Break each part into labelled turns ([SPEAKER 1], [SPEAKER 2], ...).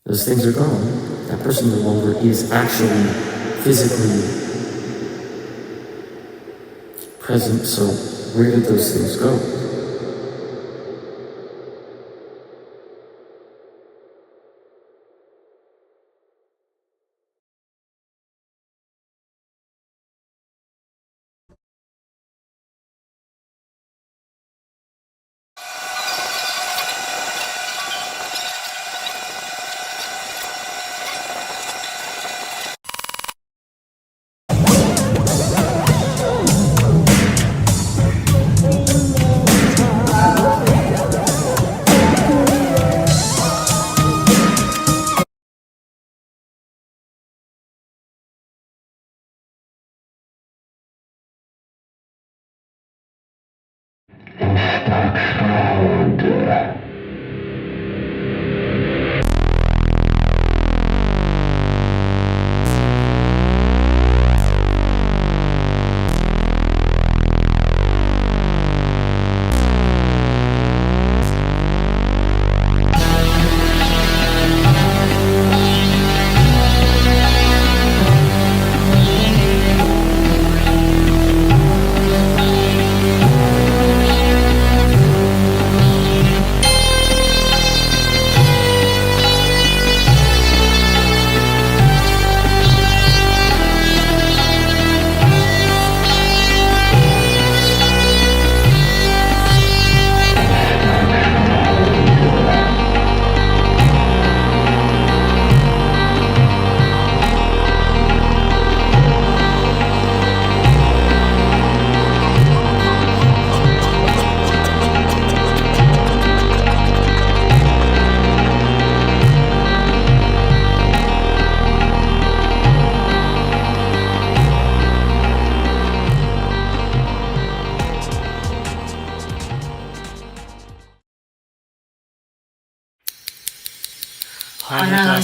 [SPEAKER 1] Those things are gone. That person no longer is actually physically present, so where did those things go?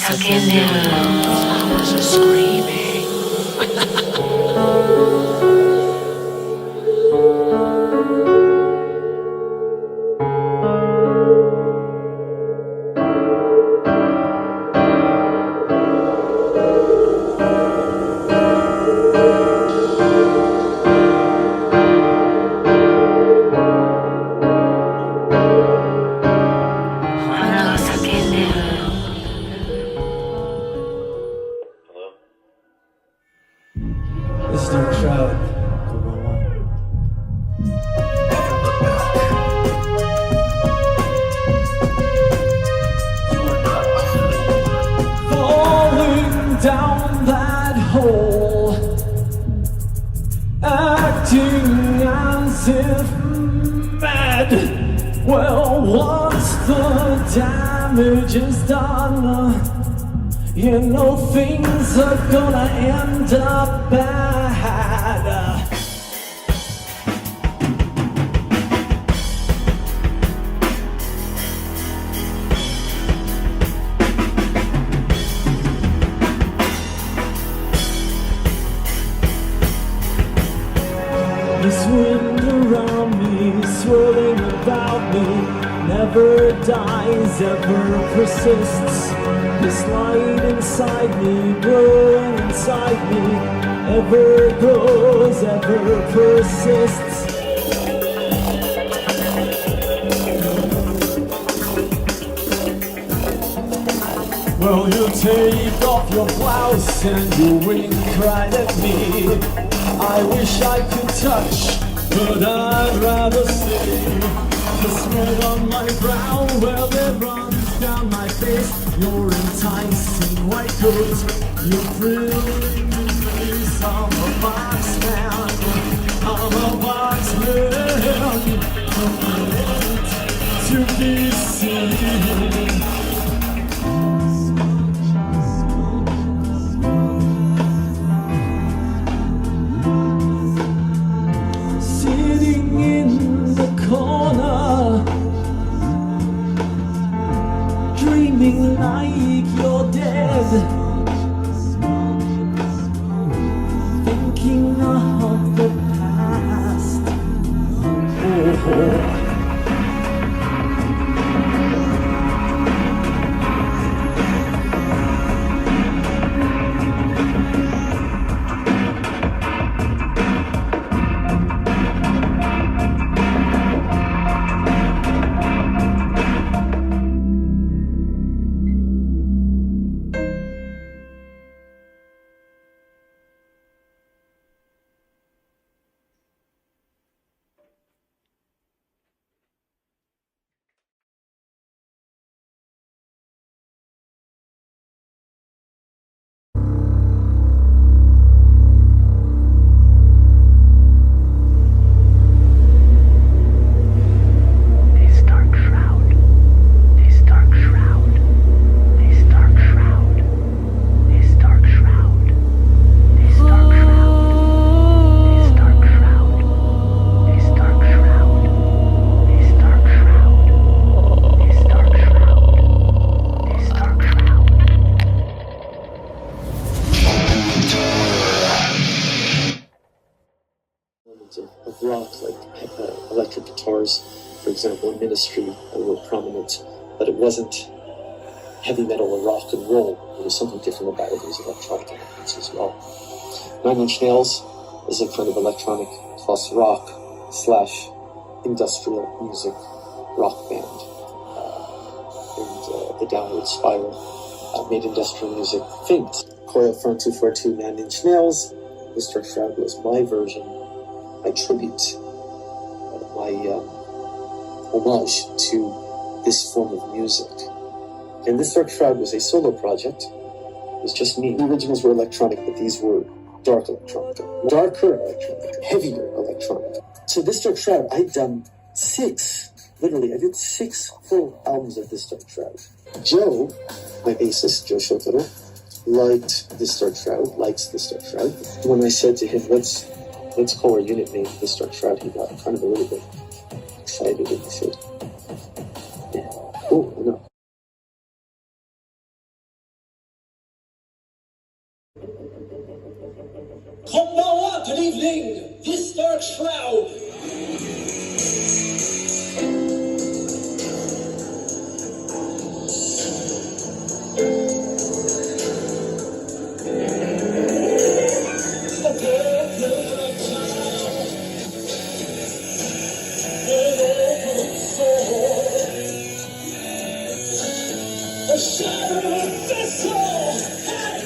[SPEAKER 2] Dark Shroud.
[SPEAKER 3] Flowers are screaming.
[SPEAKER 4] Is This Dark Shroud. Falling down that hole, acting as if mad. Well, once the damage is done, you know things are gonna end up bad. This wind around me, swirling about me, never dies, ever persists. This light inside me, growing inside me, ever grows, ever persists. Well, you take off your blouse and you wink right at me. I wish I could touch, but I'd rather stay. The sweat on my brow, well, it runs down my face. Your enticing white coat, your thrilling face. I'm a boxman, I'm a boxman, to be seen. Sitting in the corner, dreaming like you're dead, thinking of the past. Oh.
[SPEAKER 1] Elements of rock, like electric guitars, for example, in Ministry, were prominent, but it wasn't heavy metal or rock and roll. There was something different about it. There was electronic elements as well. 9 Inch Nails is a kind of electronic plus rock / industrial music rock band. And the Downward Spiral made industrial music famous. Coil Front 242, 9 Inch Nails. This Dark Shroud was my version, my tribute, my homage to this form of music. And This Dark Shroud was a solo project. It was just me. The originals were electronic, but these were dark electronic, darker electronic, heavier electronic. So This Dark Shroud, I'd done 6, literally, I did 6 full albums of This Dark Shroud. Joe, my bassist, Joe Shotaro, liked This Dark Shroud, likes This Dark Shroud. When I said to him, let's call our unit name This Dark Shroud, he got kind of a little bit excited and he said, yeah, cool, I know.
[SPEAKER 4] Konbanwa, good evening, This Dark Shroud. A shattered vessel, hey!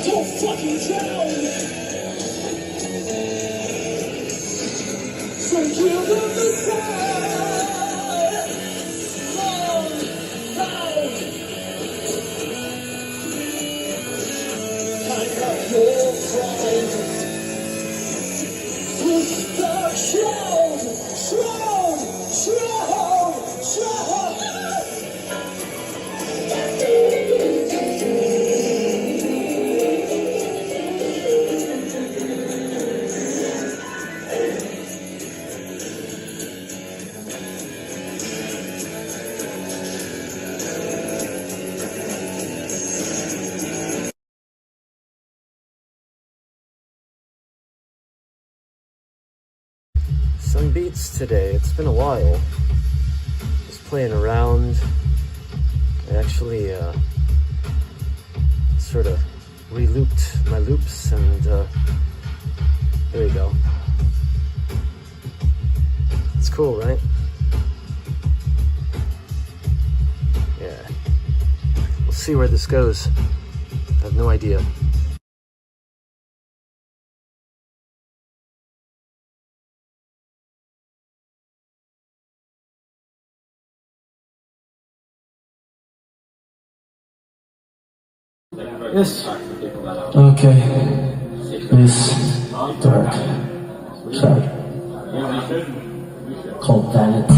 [SPEAKER 4] Don't fucking drown! So give them the sound! Round, round! I got your pride! This dark shroud! Shroud! Shroud! Shroud!
[SPEAKER 1] Some beats today. It's been a while. Just playing around. I actually sort of re-looped my loops, and there you go. It's cool, right? Yeah. We'll see where this goes. I have no idea.
[SPEAKER 5] Yes. Okay. This dark shroud called Vanity.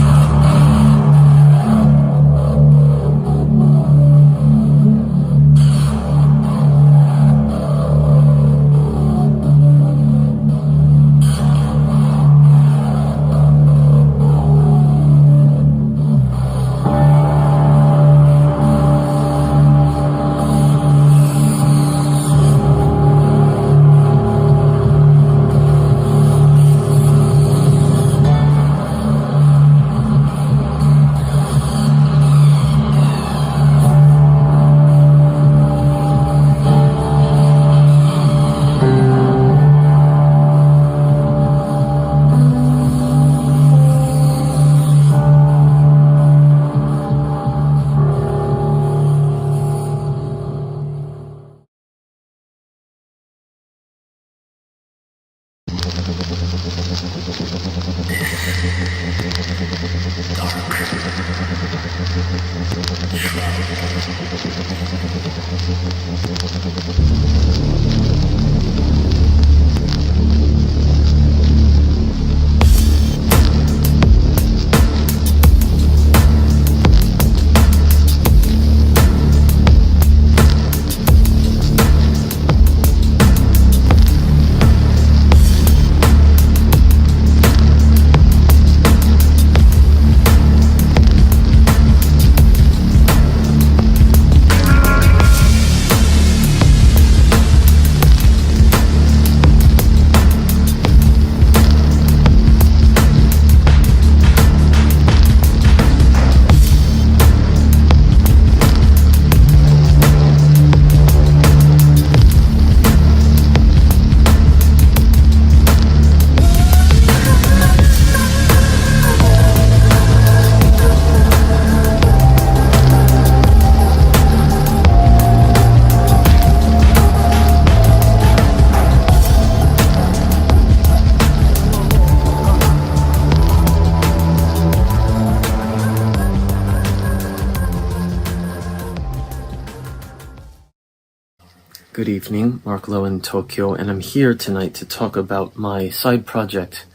[SPEAKER 6] Good evening, Mark Lowe in Tokyo, and I'm here tonight to talk about my side project,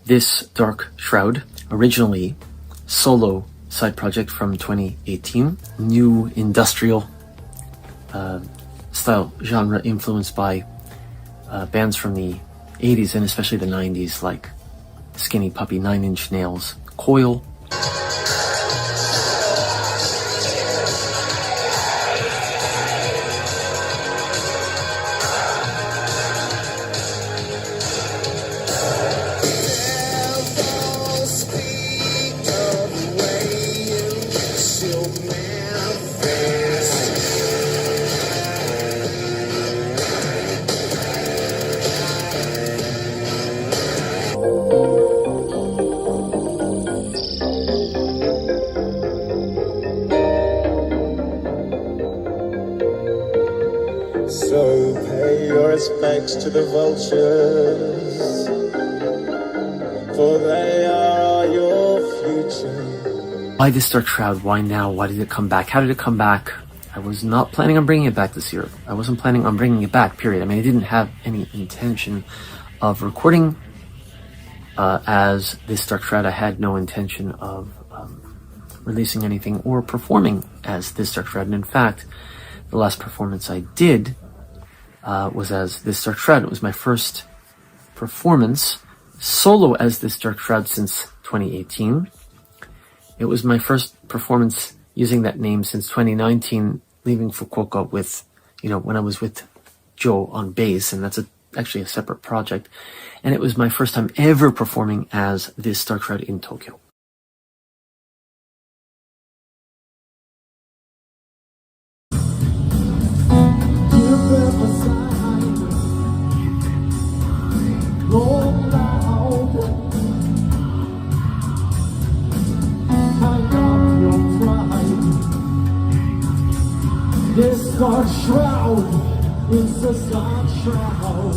[SPEAKER 6] This Dark Shroud, originally solo side project from 2018, new industrial style genre influenced by bands from the 80s and especially the 90s like Skinny Puppy, 9 Inch Nails, Coil.
[SPEAKER 4] So pay your respects to the vultures, for they are your future.
[SPEAKER 6] Why This Dark Shroud? Why now? Why did it come back? How did it come back? I was not planning on bringing it back this year. I wasn't planning on bringing it back, period. I mean, I didn't have any intention of recording as This Dark Shroud. I had no intention of releasing anything or performing as This Dark Shroud. And in fact, the last performance I did was as This Dark Shroud. It was my first performance solo as This Dark Shroud since 2018. It was my first performance using that name since 2019, leaving Fukuoka with, when I was with Joe on bass, and that's actually a separate project. And it was my first time ever performing as This Dark Shroud in Tokyo.
[SPEAKER 4] This dark shroud is the dark shroud.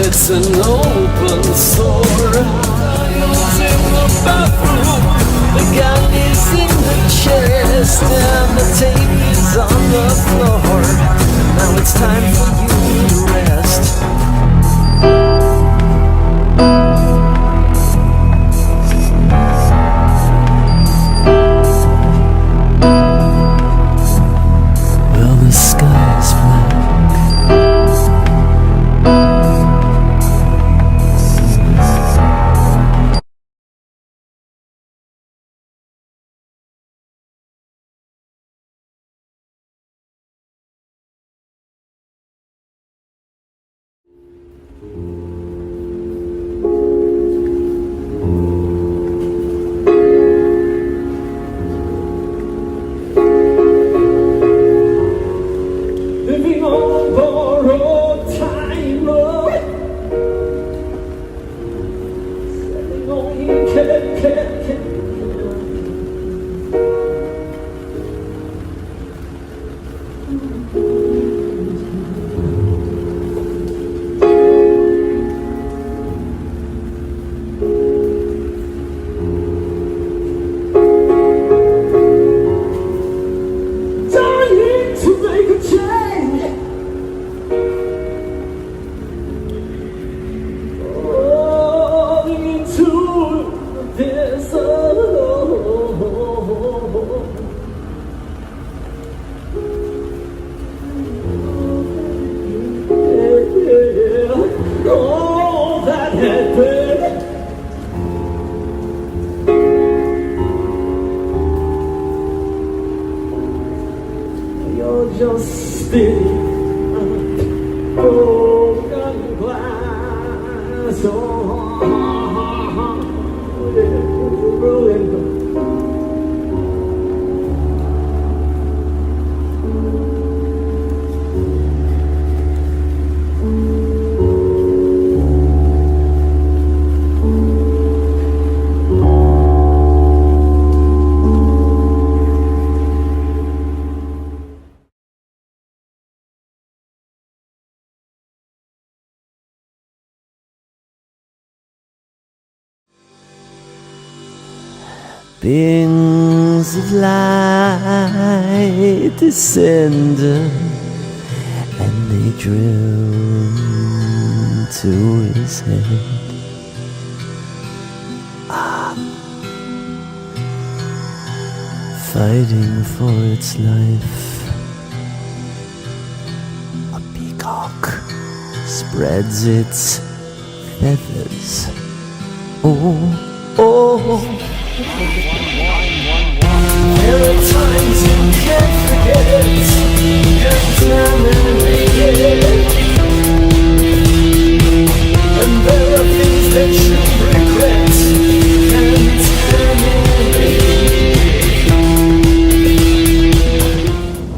[SPEAKER 3] It's an open sore. It's in the bathroom. The gun is in the chest and the tape is on the floor. Now it's time for you to rest. Well, the sky's black. Beings of light descend, and they drill to his head. Fighting for its life, a peacock spreads its feathers. Oh, oh. There are times you can't forget, contaminated, and there are things that you regret, contaminated.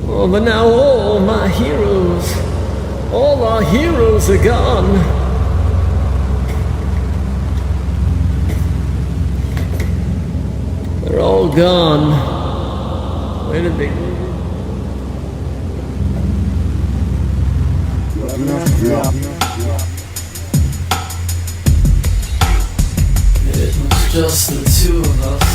[SPEAKER 3] Oh, but now all my heroes, all our heroes are gone. They're all gone. Where did they go? It was just the two of us.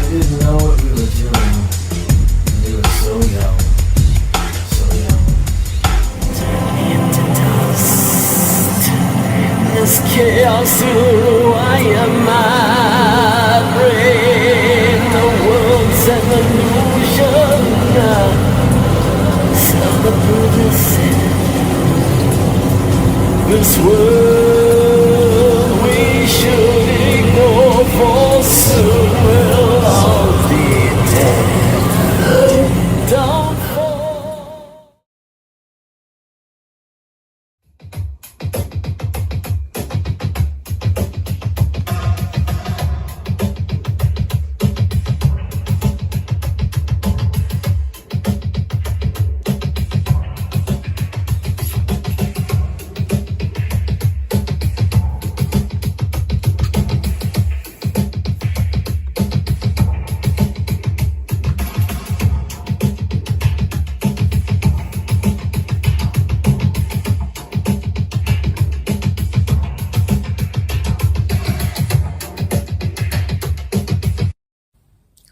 [SPEAKER 3] We didn't know what we were doing. We were so young. So young. This chaos who I am, my brain. The world's an illusion. So the Buddha said, this world we should ignore, for soon we'll all be dead. Don't fall.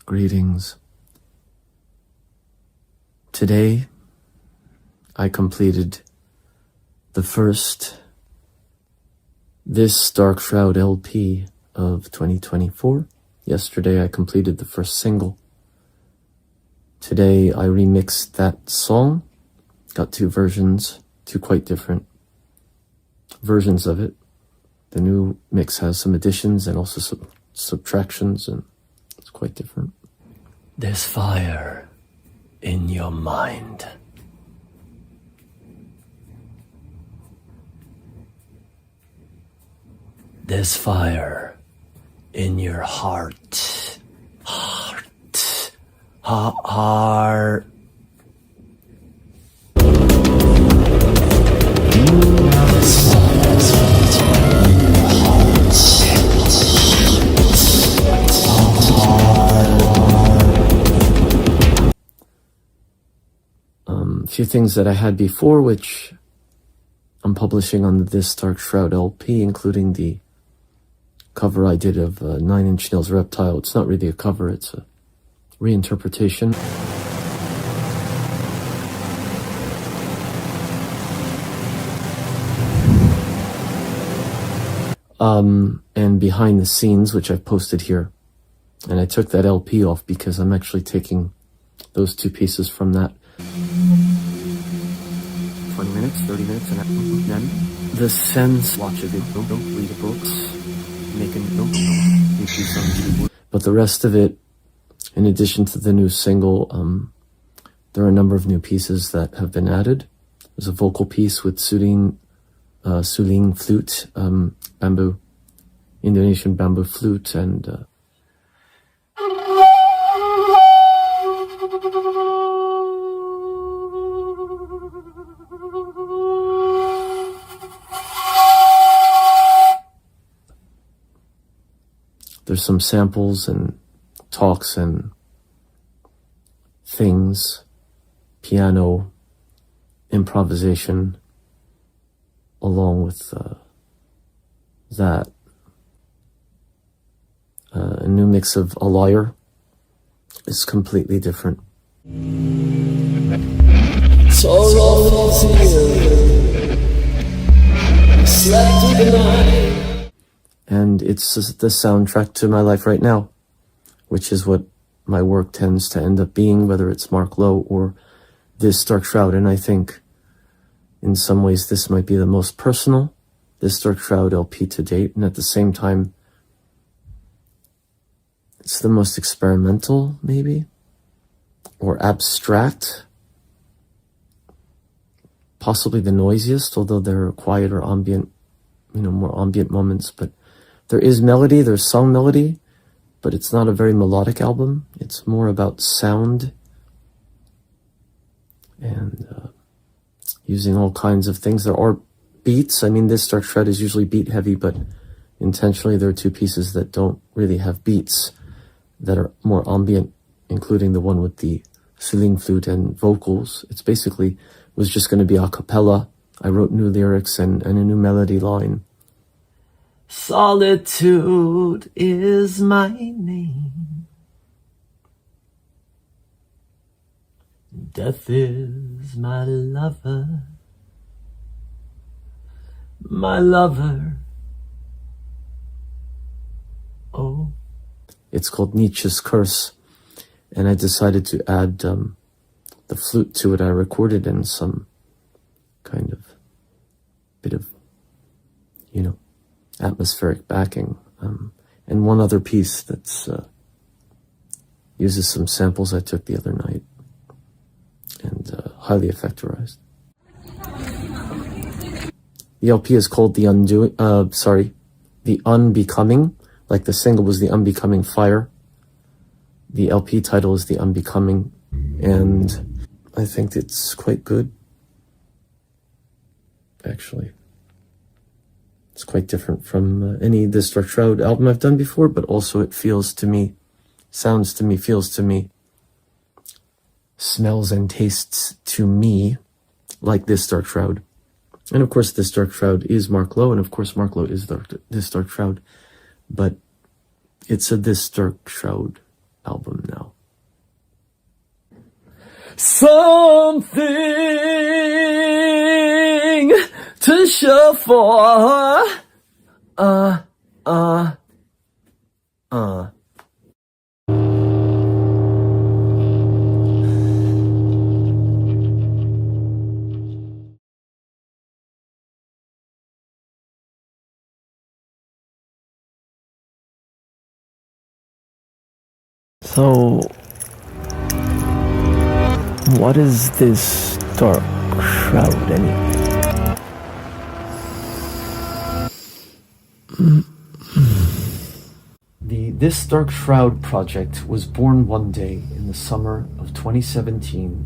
[SPEAKER 3] Greetings. Today, I completed the first This Dark Shroud LP of 2024. Yesterday, I completed the first single. Today, I remixed that song. Got two versions, two quite different versions of it. The new mix has some additions and also subtractions, and it's quite different. There's fire in your mind. There's fire in your heart. Heart. Heart. A few things that I had before, which I'm publishing on the This Dark Shroud LP, including the cover I did of Nine Inch Nails' Reptile. It's not really a cover, it's a reinterpretation. And behind the scenes, which I've posted here. And I took that LP off because I'm actually taking those two pieces from that. 20 minutes, 30 minutes, and then the sense, watch a video, read a book, make a note, do something. But the rest of it, in addition to the new single, there are a number of new pieces that have been added. There's a vocal piece with suling flute, bamboo, Indonesian bamboo flute, and there's some samples and talks and things, piano,
[SPEAKER 6] improvisation along with that. A new mix of a lyre is completely different.
[SPEAKER 3] Sorrow slept through the night.
[SPEAKER 6] And it's the soundtrack to my life right now, which is what my work tends to end up being, whether it's Mark Lowe or This Dark Shroud. And I think in some ways this might be the most personal This Dark Shroud LP to date, and at the same time it's the most experimental, maybe, or abstract, possibly the noisiest, although there are quieter ambient, more ambient moments. But there is melody, there's song melody, but it's not a very melodic album. It's more about sound and using all kinds of things. There are beats. I mean, This Dark Shroud is usually beat heavy, but intentionally there are two pieces that don't really have beats, that are more ambient, including the one with the ceiling flute and vocals. It's basically was just going to be a cappella. I wrote new lyrics and a new melody line.
[SPEAKER 3] Solitude is my name. Death is my lover. My lover. Oh.
[SPEAKER 6] It's called Nietzsche's Curse, and I decided to add the flute to it. I recorded in some kind of bit of, atmospheric backing, and one other piece that's uses some samples I took the other night, and highly effectorized. The LP is called The Unbecoming. Like the single was The Unbecoming Fire. The LP title is The Unbecoming, and I think it's quite good, actually. It's quite different from any This Dark Shroud album I've done before, but also it feels to me, sounds to me, feels to me, smells and tastes to me like This Dark Shroud. And of course, This Dark Shroud is Mark Lowe, and of course, Mark Lowe is This Dark Shroud. But it's a This Dark Shroud album now.
[SPEAKER 3] Something to show for.
[SPEAKER 5] So, what is this dark shroud anyway?
[SPEAKER 6] The This Dark Shroud project was born one day in the summer of 2017,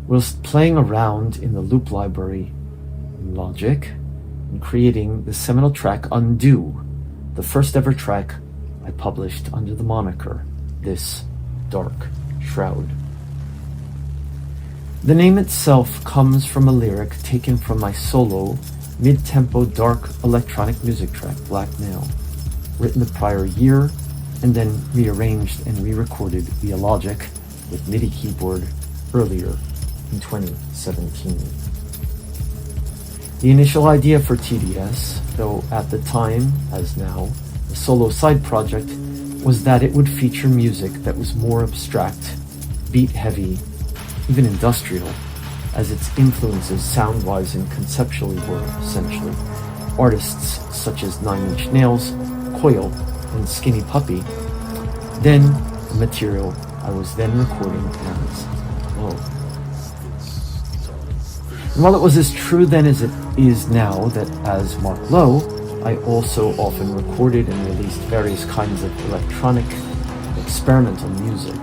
[SPEAKER 6] whilst playing around in the loop library in Logic and creating the seminal track Undo, the first ever track I published under the moniker This Dark Shroud. The name itself comes from a lyric taken from my solo, mid-tempo dark electronic music track, Black Nail, written the prior year and then rearranged and re-recorded via Logic with MIDI keyboard earlier in 2017. The initial idea for TDS, though at the time, as now, a solo side project, was that it would feature music that was more abstract, beat-heavy, even industrial, as its influences sound-wise and conceptually were, essentially, artists such as Nine Inch Nails, Coil, and Skinny Puppy, then the material I was then recording as Lowe. And while it was as true then as it is now that as Mark Lowe, I also often recorded and released various kinds of electronic, experimental music.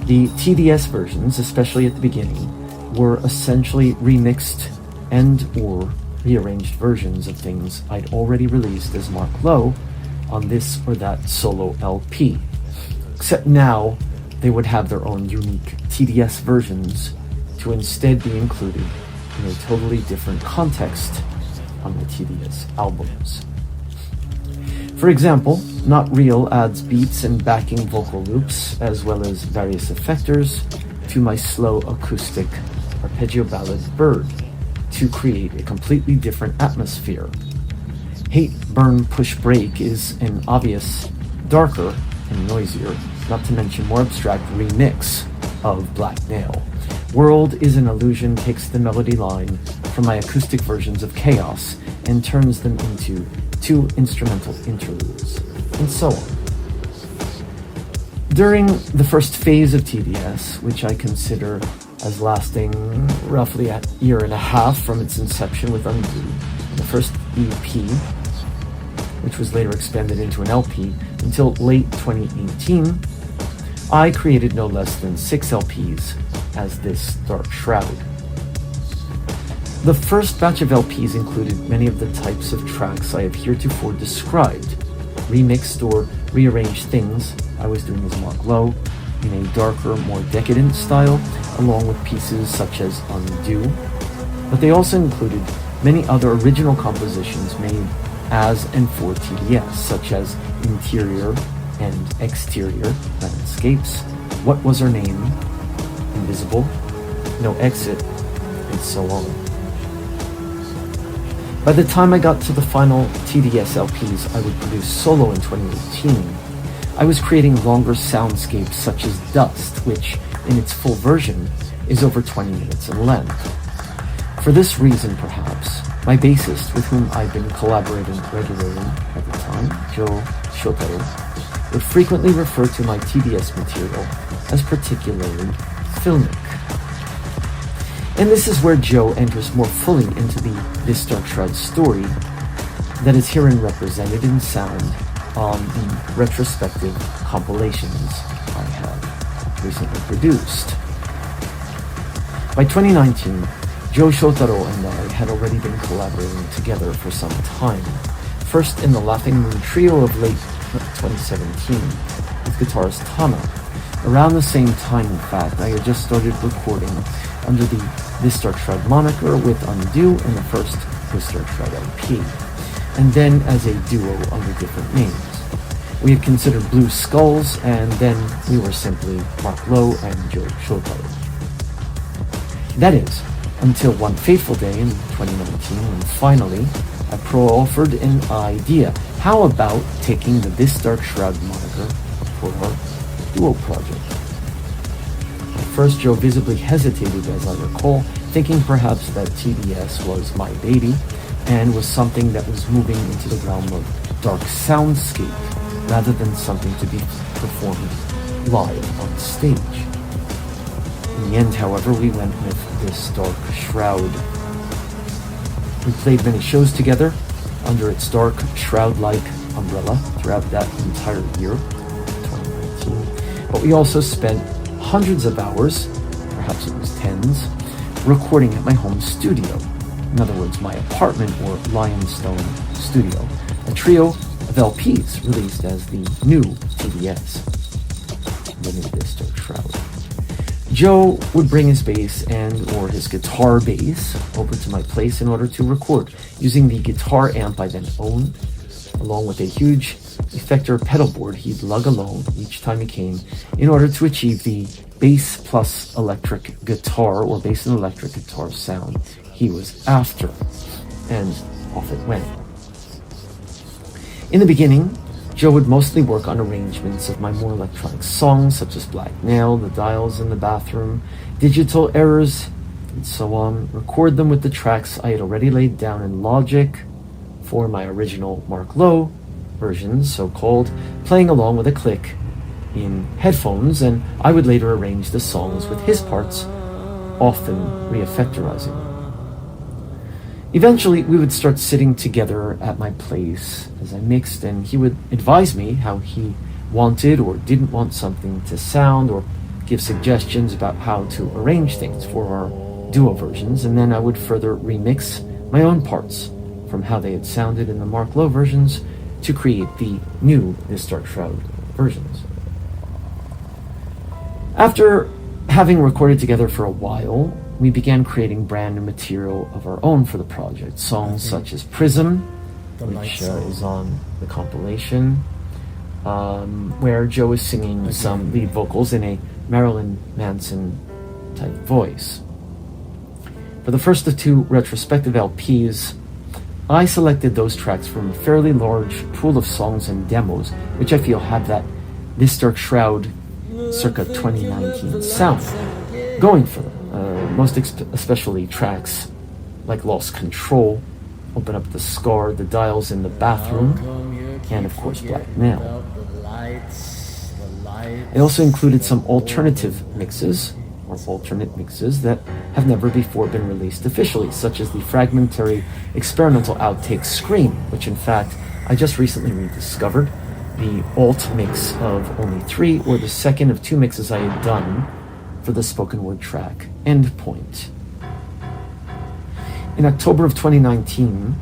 [SPEAKER 6] The TDS versions, especially at the beginning, were essentially remixed and or rearranged versions of things I'd already released as Mark Lowe on this or that solo LP. Except now, they would have their own unique TDS versions to instead be included in a totally different context on my TDS albums. For example, Not Real adds beats and backing vocal loops, as well as various effectors, to my slow acoustic arpeggio ballad Bird, to create a completely different atmosphere. Hate, Burn, Push, Break is an obvious, darker and noisier, not to mention more abstract remix of Black Nail. World is an Illusion takes the melody line from my acoustic versions of Chaos and turns them into 2 instrumental interludes, and so on. During the first phase of TDS, which I consider as lasting roughly a year and a half from its inception with Undo, the first EP, which was later expanded into an LP, until late 2018, I created no less than 6 LPs as This Dark Shroud. The first batch of LPs included many of the types of tracks I have heretofore described, remixed or rearranged things I was doing as Mark Lowe in a darker, more decadent style, along with pieces such as Undo, but they also included many other original compositions made as and for TDS, such as Interior and Exterior Landscapes, What Was Her Name, Invisible, No Exit, and so on. By the time I got to the final TDS LPs I would produce solo in 2018, I was creating longer soundscapes such as Dust, which, in its full version, is over 20 minutes in length. For this reason, perhaps, my bassist, with whom I've been collaborating regularly at the time, Joe Shotaro, would frequently refer to my TDS material as particularly filmic. And this is where Joe enters more fully into the This Dark Shroud story that is herein represented in sound on the retrospective compilations I have recently produced. By 2019, Joe Shotaro and I had already been collaborating together for some time, first in the Laughing Moon Trio of late 2017 with guitarist Tana. Around the same time, in fact, I had just started recording under the This Dark Shroud moniker with Undo and the first This Dark Shroud LP, and then as a duo under different names. We had considered Blue Skulls, and then we were simply Mark Lowe and Joe Shotaro. That is, until one fateful day in 2019 when finally I offered an idea. How about taking the This Dark Shroud moniker for our duo project? At first, Joe visibly hesitated, as I recall, thinking perhaps that TDS was my baby and was something that was moving into the realm of dark soundscape rather than something to be performed live on stage. In the end, however, we went with This Dark Shroud. We played many shows together under its dark shroud-like umbrella throughout that entire year, 2019. But we also spent hundreds of hours, perhaps it was tens, recording at my home studio. In other words, my apartment or Lionstone studio. A trio of LPs released as the new TDS, the new This Dark Shroud. Joe would bring his bass or his guitar bass over to my place in order to record using the guitar amp I then owned, along with a huge effector pedal board he'd lug along each time he came in order to achieve the bass plus electric guitar or bass and electric guitar sound he was after. And off it went. In the beginning, Joe would mostly work on arrangements of my more electronic songs such as Black Nail, The Dials in the Bathroom, Digital Errors, and so on, record them with the tracks I had already laid down in Logic for my original Mark Lowe versions, so-called, playing along with a click in headphones, and I would later arrange the songs with his parts, often re-effectorizing them. Eventually, we would start sitting together at my place as I mixed, and he would advise me how he wanted or didn't want something to sound, or give suggestions about how to arrange things for our duo versions, and then I would further remix my own parts from how they had sounded in the Mark Lowe versions to create the new This Dark Shroud versions. After having recorded together for a while, we began creating brand new material of our own for the project. Songs such as Prism, which is on the compilation, where Joe is singing some lead vocals in a Marilyn Manson type voice. For the first of two retrospective LPs, I selected those tracks from a fairly large pool of songs and demos, which I feel have that This Dark Shroud circa 2019 sound going for them. Most especially tracks like Lost Control, Open Up the Scar, The Dials in the Bathroom, and of course Black Nail. I also included some alternative mixes, or alternate mixes, that have never before been released officially, such as the fragmentary experimental outtake Scream, which in fact I just recently rediscovered, the alt mix of only 3, or the second of 2 mixes I had done for the spoken word track Endpoint. In October of 2019,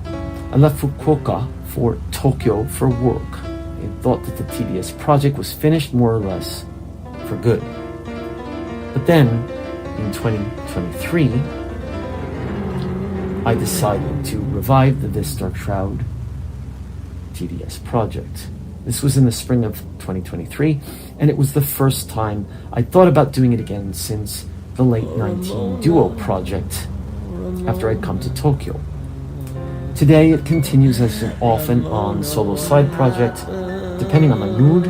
[SPEAKER 6] I left Fukuoka for Tokyo for work. I thought that the TDS project was finished more or less for good. But then, in 2023, I decided to revive the This Dark Shroud TDS project. This was in the spring of 2023, and it was the first time I thought about doing it again since the late 19 duo project after I'd come to Tokyo. Today it continues as an off and on solo side project, depending on my mood,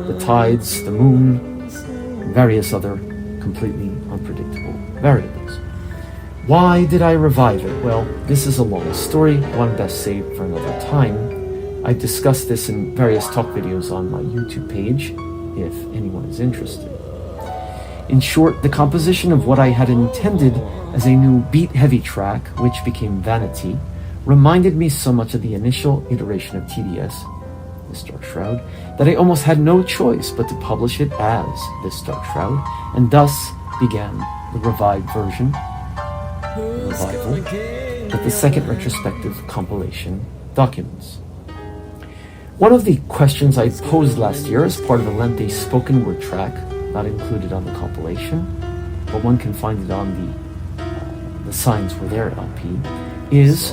[SPEAKER 6] the tides, the moon, and various other completely unpredictable variables. Why did I revive it? Well, this is a long story, one best saved for another time. I've discussed this in various talk videos on my YouTube page, if anyone is interested. In short, the composition of what I had intended as a new beat-heavy track, which became Vanity, reminded me so much of the initial iteration of TDS, This Dark Shroud, that I almost had no choice but to publish it as This Dark Shroud, and thus began the revived version, revival, that the second retrospective compilation documents. One of the questions I posed last year as part of a lengthy spoken word track, not included on the compilation, but one can find it on the Signs Were There LP, is,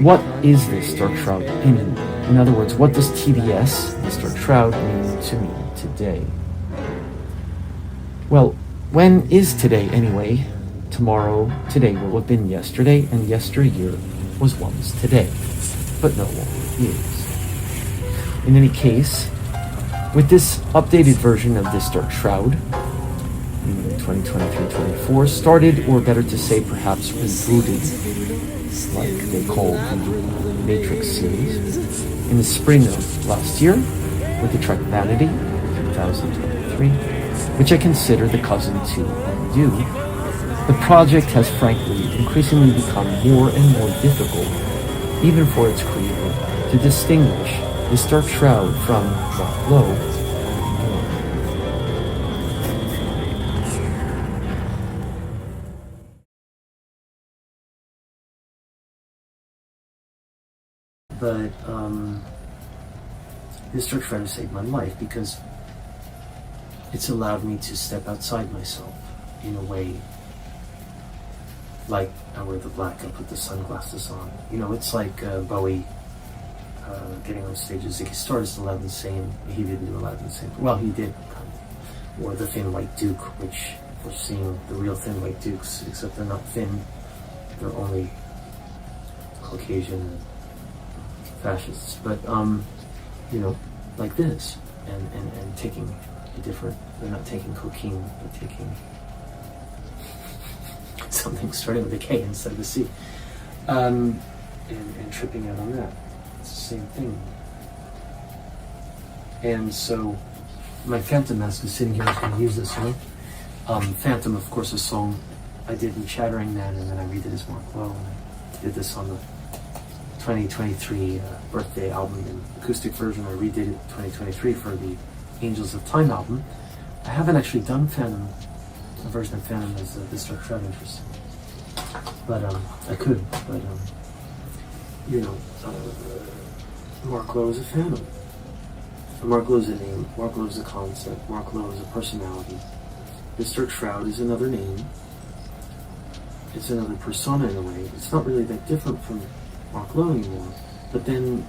[SPEAKER 6] what is This Dark Shroud anyway? In other words, what does TDS, This Dark Shroud, mean to me today? Well, when is today anyway? Tomorrow, today will have been yesterday, and yesteryear was once today, but no longer is. In any case, with this updated version of This Dark Shroud, 2023-24, started, or better to say perhaps rebooted, like they call the Matrix series, in the spring of last year with the track Vanity, 2023, which I consider the cousin to Undo. The project has frankly increasingly become more and more difficult, even for its creator, to distinguish This Dark Shroud from Rock Low. But This Dark Shroud has saved my life because it's allowed me to step outside myself in a way. Like, I wear the black, I put the sunglasses on. You know, it's like Bowie getting on stage as Ziggy Stardust, Aladdin Sane. He didn't do Aladdin Sane. Well, he did, kind of. Or the Thin White Duke, which we're seeing the real Thin White Dukes, except they're not thin. They're only Caucasian fascists. But, you know, like this. And taking a different, they're not taking cocaine, they're taking something starting with a K instead of a C, and tripping out on that. It's the same thing. And so my Phantom mask is sitting here. I was going to use this one. Phantom, of course, a song I did in Chattering Man, and then I redid as Mark Lowe. And I did this on the 2023 birthday album in acoustic version. I redid it 2023 for the Angels of Time album. I haven't actually done Phantom, a version of Phantom as This Dark Shroud, interesting. But I could, but you know, Mark Lowe is a Phantom. Mark Lowe is a name, Mark Lowe is a concept, Mark Lowe is a personality. This Dark Shroud is another name. It's another persona in a way. It's not really that different from Mark Lowe anymore. But then,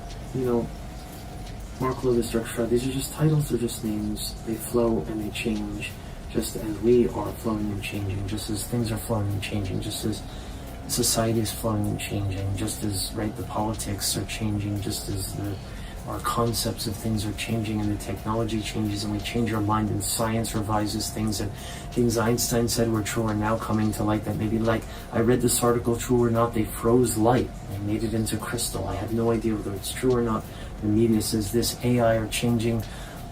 [SPEAKER 6] Mark Lowe, This Dark Shroud, these are just titles, they're just names. They flow and they change, just as we are flowing and changing, just as things are flowing and changing, just as society is flowing and changing, just as, the politics are changing, just as our concepts of things are changing and the technology changes and we change our mind and science revises things and things Einstein said were true are now coming to light that maybe, I read this article, true or not, they froze light and made it into crystal. I have no idea whether it's true or not. The media says this. AI are changing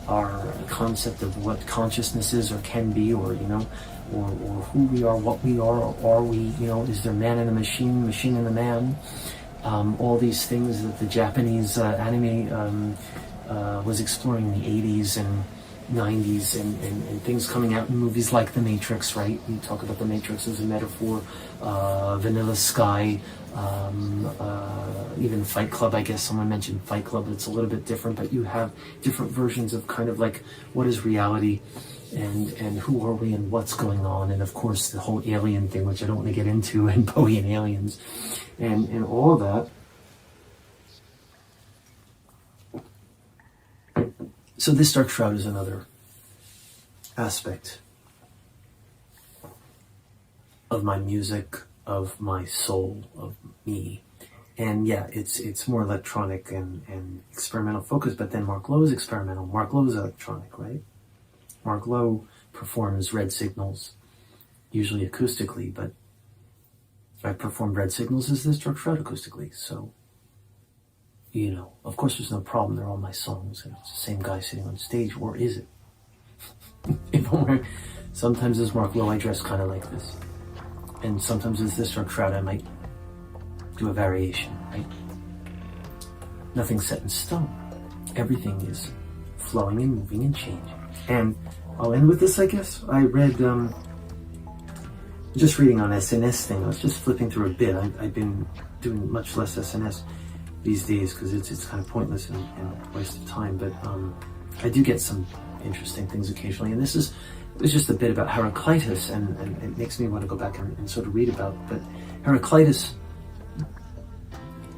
[SPEAKER 6] our concept of what consciousness is or can be, or who we are, what we are we, is there man in a machine, machine in a man? All these things that the Japanese anime was exploring in the 80s and 90s, and things coming out in movies like The Matrix, right? You talk about The Matrix as a metaphor, Vanilla Sky, even Fight Club. I guess someone mentioned Fight Club. It's a little bit different, but you have different versions of kind of what is reality and who are we and what's going on, and of course the whole alien thing, which I don't want to get into, and Bowie and aliens and all of that. So This Dark Shroud is another aspect of my music, of my soul, of me. And yeah, it's more electronic and experimental focused, but then Mark Lowe is experimental. Mark Lowe is electronic, right? Mark Lowe performs red signals, usually acoustically, but I performed red signals as This Dark Shroud acoustically, so of course there's no problem. They're all my songs, and it's the same guy sitting on stage, or is it? Sometimes as Mark Lowe, I dress kind of like this, and sometimes as This Dark Shroud, I might do a variation, right? Nothing's set in stone. Everything is flowing and moving and changing. And I'll end with this, I guess. I read, just reading on SNS thing, I was just flipping through a bit. I've been doing much less SNS these days because it's kind of pointless and a waste of time, but I do get some interesting things occasionally, and it was just a bit about Heraclitus, and it makes me want to go back and sort of read about, but Heraclitus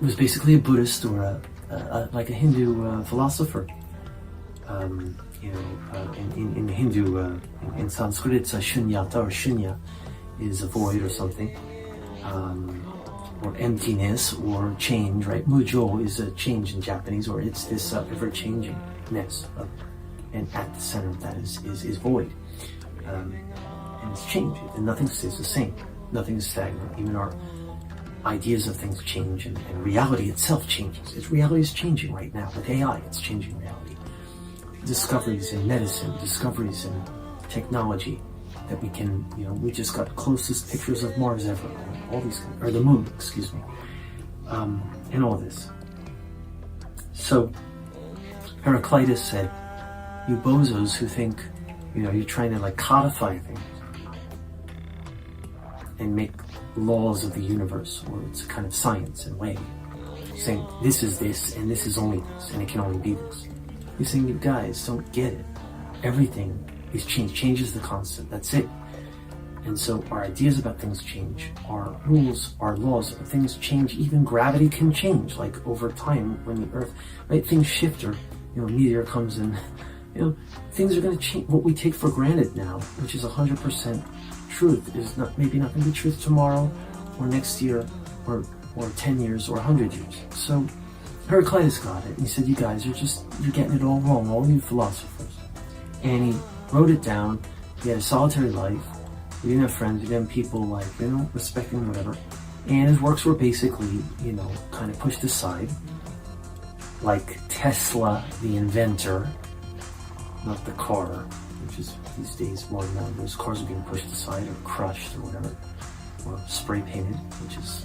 [SPEAKER 6] was basically a Buddhist or like a Hindu philosopher. In Hindu, in Sanskrit, it's a shunyata, or shunya is a void or something, or emptiness or change, right? Mujo is a change in Japanese, or it's this ever-changingness, and at the center of that is void, and it's change, and nothing stays the same, nothing is stagnant. Even our ideas of things change, and reality itself changes. Reality is changing right now with AI. It's changing reality. Discoveries in medicine, discoveries in technology that we can, we just got closest pictures of Mars ever, all these, or the moon, excuse me, and all this. So Heraclitus said, you bozos who think, you're trying to codify things and make laws of the universe, or it's a kind of science and way, saying this is this and this is only this and it can only be this. He's saying, you guys don't get it. Everything is change. Change is the constant. That's it. And so our ideas about things change. Our rules, our laws, things change. Even gravity can change, over time when the Earth, right? Things shift, or, a meteor comes and, things are going to change. What we take for granted now, which is 100% truth, is maybe not going to be truth tomorrow or next year or 10 years or 100 years. So Heraclitus got it, and he said, you guys you're getting it all wrong, all you philosophers. And he wrote it down. He had a solitary life. He didn't have friends. He didn't have people respecting whatever. And his works were basically, kind of pushed aside. Like Tesla, the inventor, not the car, which is these days more than those cars are being pushed aside or crushed or whatever, or spray painted, which is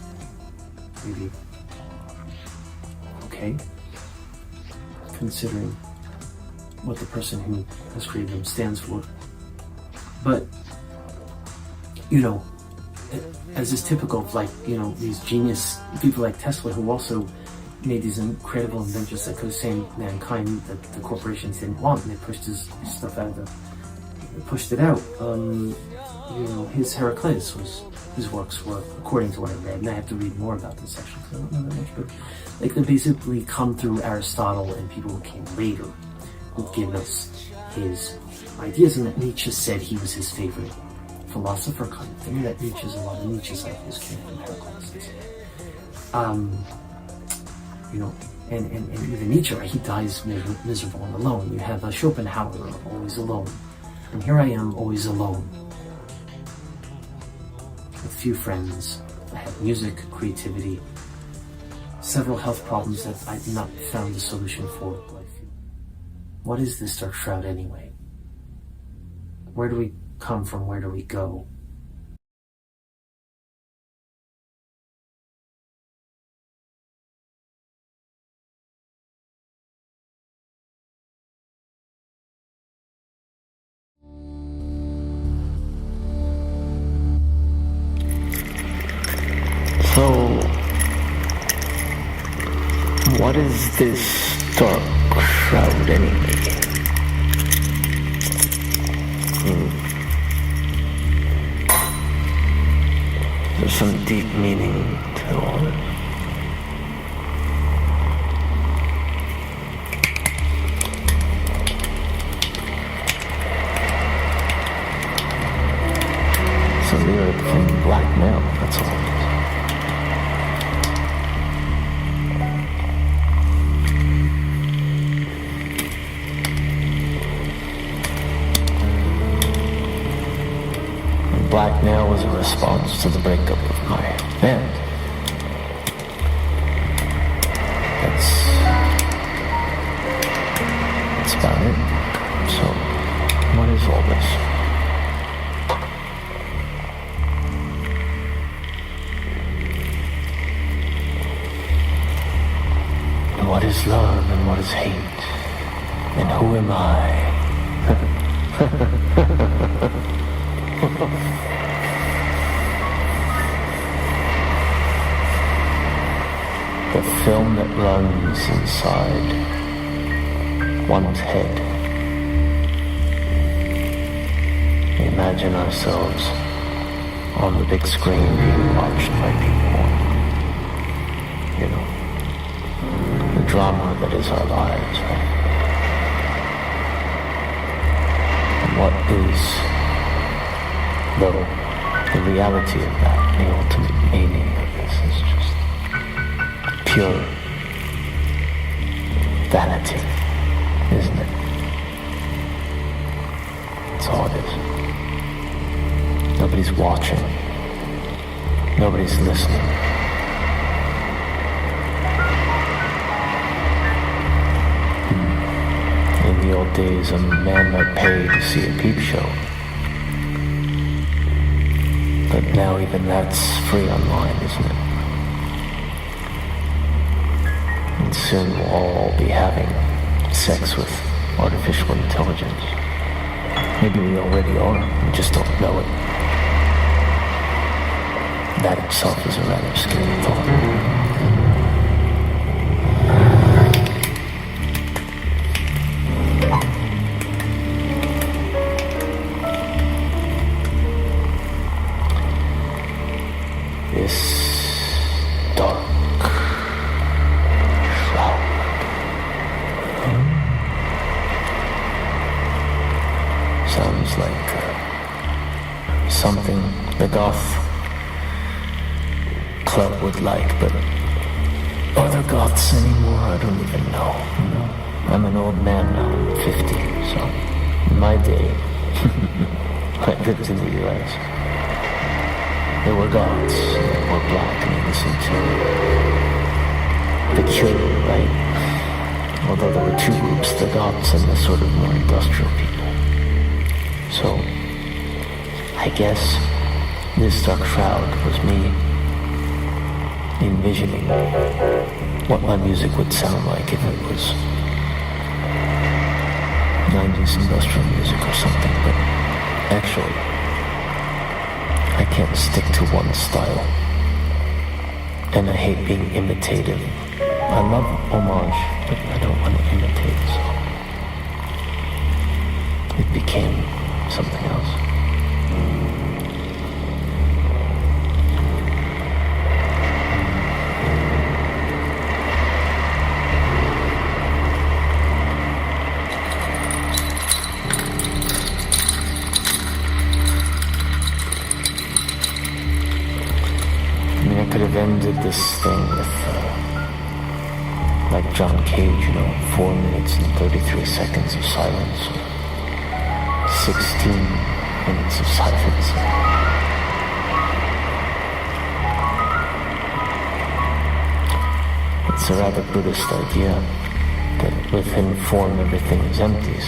[SPEAKER 6] maybe okay, considering what the person who has created them stands for. But, as is typical of these genius people like Tesla, who also made these incredible inventions that could have saved mankind that the corporations didn't want, and they pushed his stuff out of pushed it out. His Heraclitus his works were, according to what I read, and I have to read more about this section because I don't know that much, but like they basically come through Aristotle and people who came later who've given us his ideas, and that Nietzsche said he was his favorite philosopher kind of thing, that a lot of Nietzsche's ideas came from Heraclitus. And even Nietzsche, right, he dies miserable and alone. You have Schopenhauer, always alone. And here I am, always alone. With few friends. I have music, creativity, several health problems that I've not found a solution for. What is this dark shroud anyway? Where do we come from? Where do we go?
[SPEAKER 5] So, what is this dark shroud anyway? There's some deep meaning to all it. It's a lyric from Black Mail, that's all. Blackmail was a response to the breakup of my band. That's about it. So, what is all this? What is love and what is hate? And who am I? The film that runs inside one's head. We imagine ourselves on the big screen being watched by people. You know, the drama that is our lives, right? And what is, though, the reality of that, the ultimate meaning of this is just pure vanity, isn't it? That's all it is. Nobody's watching. Nobody's listening. In the old days, a man might pay to see a peep show. But now even that's free online, isn't it? And soon we'll all be having sex with artificial intelligence. Maybe we already are, we just don't know it. That itself is a rather scary thought. This dark shroud. Sounds like something the goth club would like, but are there goths anymore? I don't even know. I'm an old man now, I'm 50, so in my day, I lived in the US. There were goths that were black and they listened to The Cure, right? Although there were two groups, the goths and the sort of more industrial people. So, I guess this dark shroud was me envisioning what my music would sound like if it was 90s industrial music or something, but actually, I can't stick to one style, and I hate being imitative. I love homage, but I don't want to imitate, so it became some ended this thing with, like John Cage, 4 minutes and 33 seconds of silence, or 16 minutes of silence. It's a rather Buddhist idea that within form everything is empty,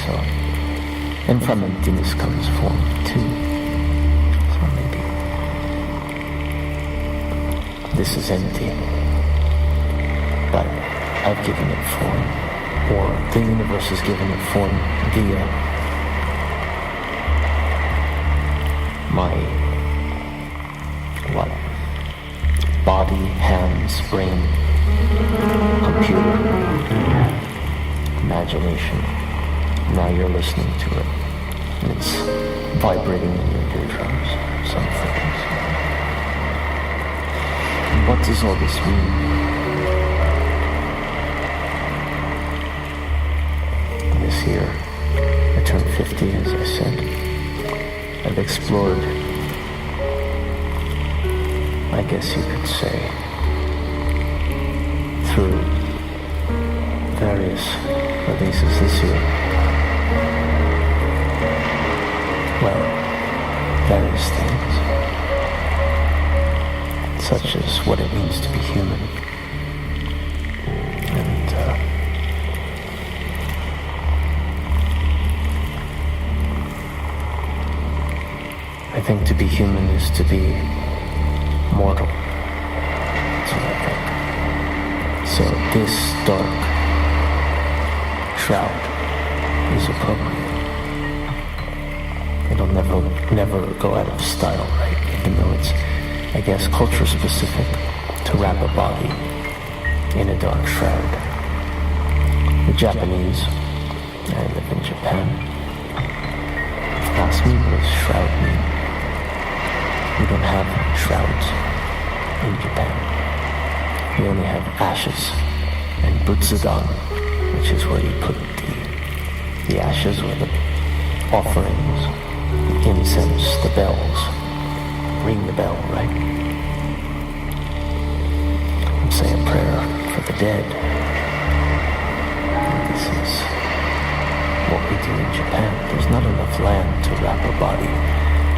[SPEAKER 5] and from emptiness comes form too. So maybe this is empty, but I've given it form, or the universe has given it form via my body, hands, brain, computer, imagination. Now you're listening to it, and it's vibrating in your eardrums. Some things. What does all this mean? This year, I turned 50, as I said. I've explored, I guess you could say, through various releases this year. Well, various things, such as what it means to be human, and I think to be human is to be mortal. That's what I think. So this dark shroud is appropriate. It'll never go out of style, right? Even though it's, I guess, culture specific to wrap a body in a dark shroud. The Japanese, I live in Japan, ask me what does shroud mean. We don't have shrouds in Japan. We only have ashes and butsudan, which is where you put the ashes or the offerings, the incense, the bells. Ring the bell, right? And say a prayer for the dead. And this is what we do in Japan. There's not enough land to wrap a body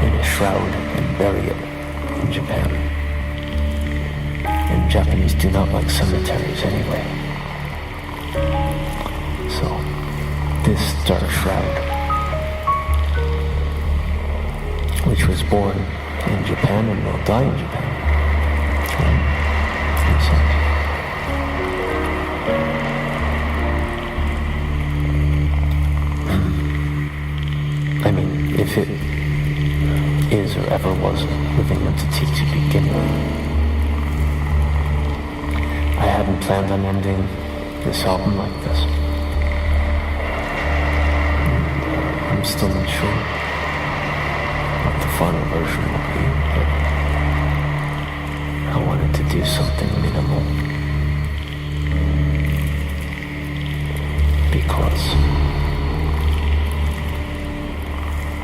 [SPEAKER 5] in a shroud and bury it in Japan. And Japanese do not like cemeteries anyway. So, this dark shroud, which was born in Japan and will die in Japan. I mean, if it is or ever was a living entity to begin with, I hadn't planned on ending this album like this. I'm still not sure what the final version will be, but I wanted to do something minimal because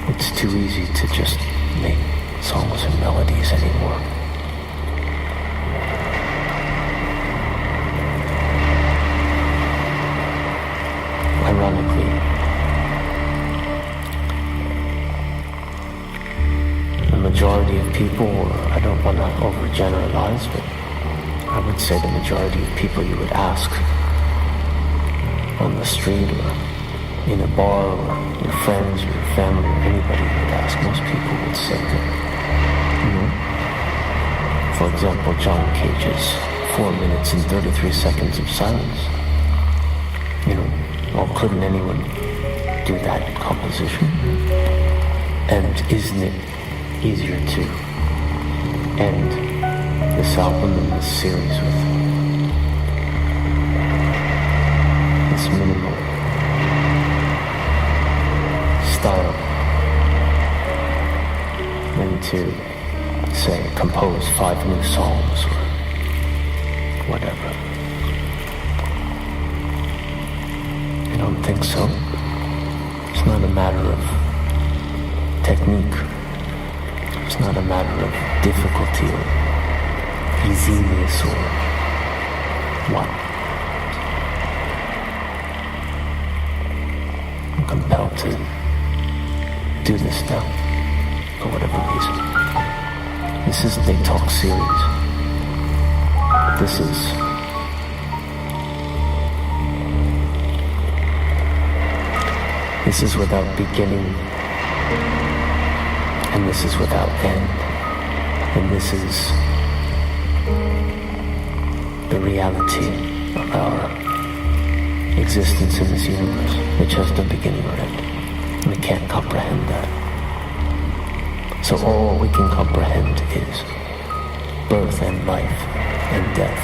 [SPEAKER 5] it's too easy to just make songs and melodies anymore. Ironically, the majority of people, or I don't want to overgeneralize, but I would say the majority of people you would ask on the street or in a bar or your friends or your family or anybody you would ask, most people would say that, for example, John Cage's 4 minutes and 33 seconds of silence. Well, couldn't anyone do that composition? And isn't it easier to end this album and this series with this minimal style than to, say, compose 5 new songs or whatever? I don't think so. It's not a matter of technique. It's not a matter of difficulty or easiness or what? I'm compelled to do this now, for whatever reason. This is They Talk series. This is without beginning, and this is without end, and this is the reality of our existence in this universe, which has no beginning or end. We can't comprehend that. So all we can comprehend is birth and life and death.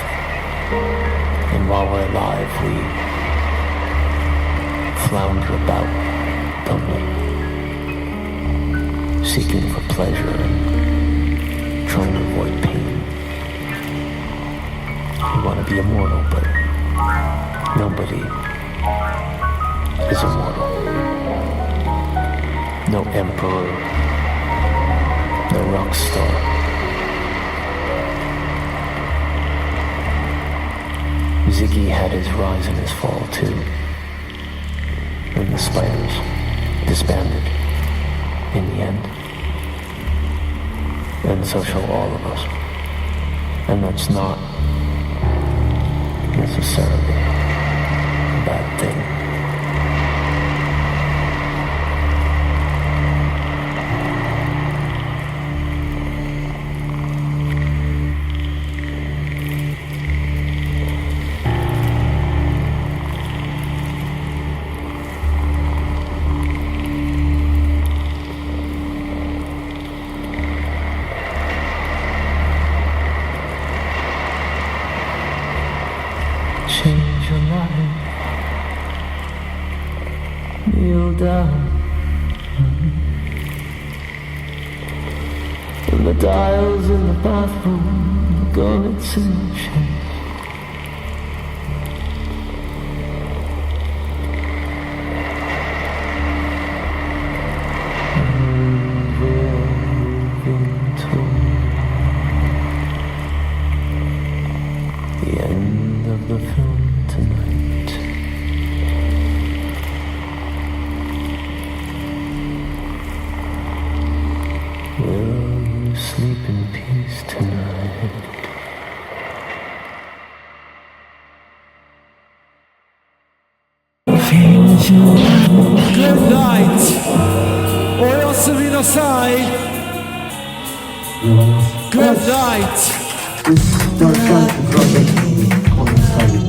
[SPEAKER 5] And while we're alive, we flounder about, don't we? Seeking for pleasure and trying to avoid pain. We want to be immortal, but nobody is immortal. No emperor, no rock star. Ziggy had his rise and his fall too. And the spiders disbanded in the end. And so shall all of us. And that's not necessarily a bad thing. Change your life, kneel down, and the dials in the bathroom go its change. The end of the film tonight. Will you sleep in peace tonight?
[SPEAKER 4] Good night. Oyasumi nasai. Good night.
[SPEAKER 1] This Dark Shroud is UnBecoming on Friday.